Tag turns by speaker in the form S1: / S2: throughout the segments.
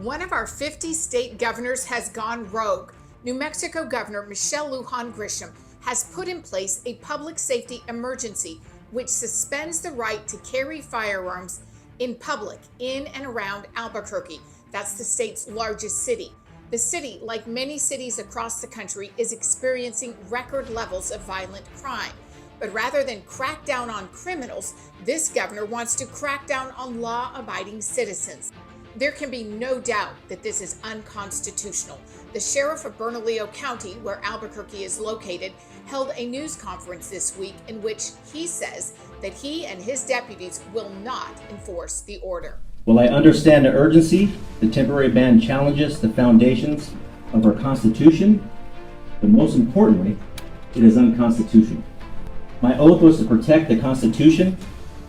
S1: One of our 50 state governors has gone rogue. New Mexico Governor Lujan Grisham has put in place a public safety emergency which suspends the right to carry firearms in public in and around Albuquerque. That's the state's largest city. The city, like many cities across the country, is experiencing record levels of violent crime. But rather than crack down on criminals, this governor wants to crack down on law-abiding citizens. There can be no doubt that this is unconstitutional. The sheriff of Bernalillo County, where Albuquerque is located, held a news conference this week in which he says that he and his deputies will not enforce the order.
S2: While I understand the urgency, the temporary ban challenges the foundations of our Constitution, but most importantly, it is unconstitutional. My oath was to protect the Constitution,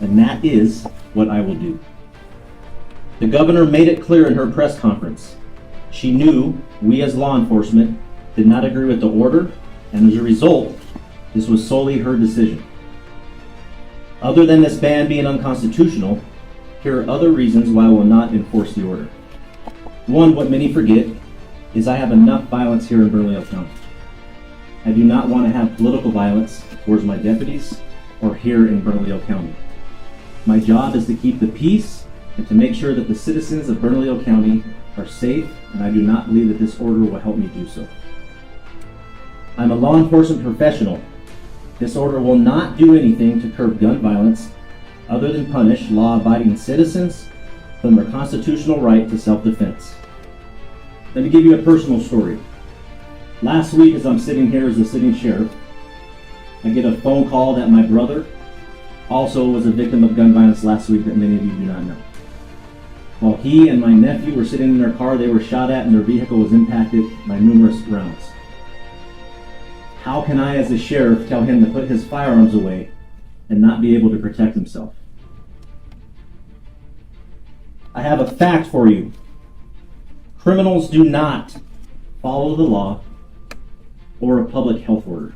S2: and that is what I will do. The governor made it clear in her press conference. She knew we as law enforcement did not agree with the order, and as a result, this was solely her decision. Other than this ban being unconstitutional, here are other reasons why I will not enforce the order. One, what many forget, is I have enough violence here in Bernalillo County. I do not want to have political violence towards my deputies or here in Bernalillo County. My job is to keep the peace and to make sure that the citizens of Bernalillo County are safe, and I do not believe that this order will help me do so. I'm a law enforcement professional. This order will not do anything to curb gun violence other than punish law-abiding citizens from their constitutional right to self-defense. Let me give you a personal story. Last week, as I'm sitting here as the sitting sheriff, I get a phone call that my brother also was a victim of gun violence last week that many of you do not know. While he and my nephew were sitting in their car, they were shot at and their vehicle was impacted by numerous rounds. How can I, as a sheriff, tell him to put his firearms away and not be able to protect himself? I have a fact for you. Criminals do not follow the law or a public health order.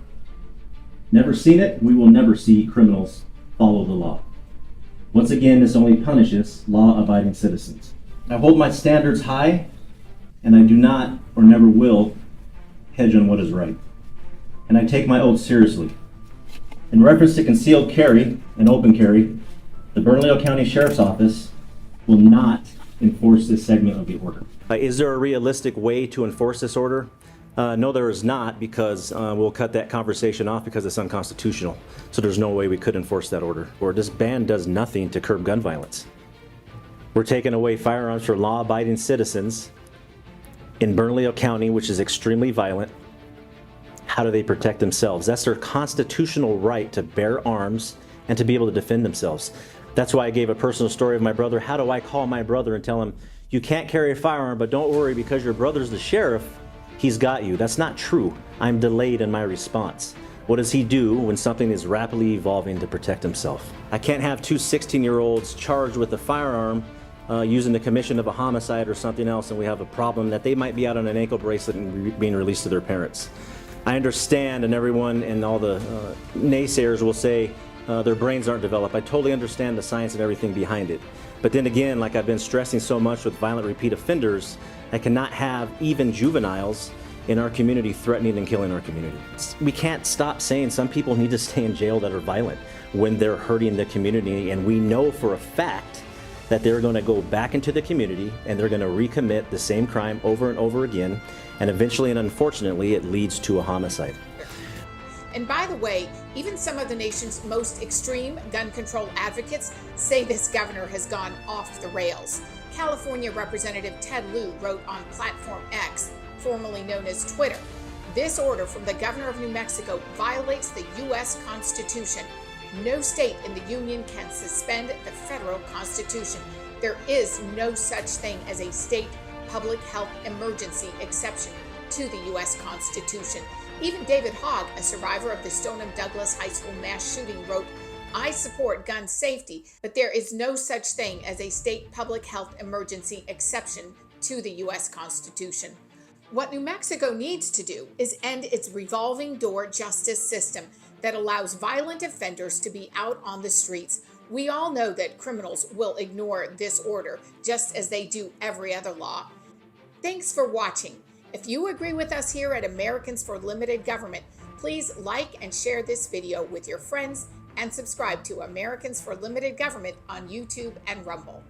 S2: Never seen it, we will never see criminals follow the law. Once again, this only punishes law-abiding citizens. I hold my standards high, and I do not or never will hedge on what is right. And I take my oath seriously. In reference to concealed carry and open carry, the Bernalillo County Sheriff's Office will not enforce this segment of the order.
S3: Is there a realistic way to enforce this order? No, there is not, because we'll cut that conversation off because it's unconstitutional. So there's no way we could enforce that order. Or this ban does nothing to curb gun violence. We're taking away firearms for law-abiding citizens in Bernalillo County, which is extremely violent. How do they protect themselves? That's their constitutional right to bear arms and to be able to defend themselves. That's why I gave a personal story of my brother. How do I call my brother and tell him, you can't carry a firearm, but don't worry, because your brother's the sheriff, he's got you? That's not true. I'm delayed in my response. What does he do when something is rapidly evolving to protect himself? I can't have two 16-year-olds charged with a firearm using the commission of a homicide or something else, and we have a problem that they might be out on an ankle bracelet and being released to their parents. I understand, and everyone and all the naysayers will say their brains aren't developed. I totally understand the science and everything behind it. But then again, like I've been stressing so much with violent repeat offenders, I cannot have even juveniles in our community threatening and killing our community. We can't stop saying some people need to stay in jail that are violent when they're hurting the community, and we know for a fact that they're going to go back into the community and they're going to recommit the same crime over and over again, and eventually and unfortunately it leads to a homicide.
S1: And by the way, even some of the nation's most extreme gun control advocates say this governor has gone off the rails. California Representative Ted Lieu wrote on Platform X, formerly known as Twitter, "This order from the governor of New Mexico violates the U.S. Constitution. No state in the union can suspend the federal Constitution. There is no such thing as a state public health emergency exception to the U.S. Constitution." Even David Hogg, a survivor of the Stoneham Douglas High School mass shooting, wrote, "I support gun safety, but there is no such thing as a state public health emergency exception to the U.S. Constitution." What New Mexico needs to do is end its revolving door justice system that allows violent offenders to be out on the streets. We all know that criminals will ignore this order, just as they do every other law. Thanks for watching. If you agree with us here at Americans for Limited Government, please like and share this video with your friends and subscribe to Americans for Limited Government on YouTube and Rumble.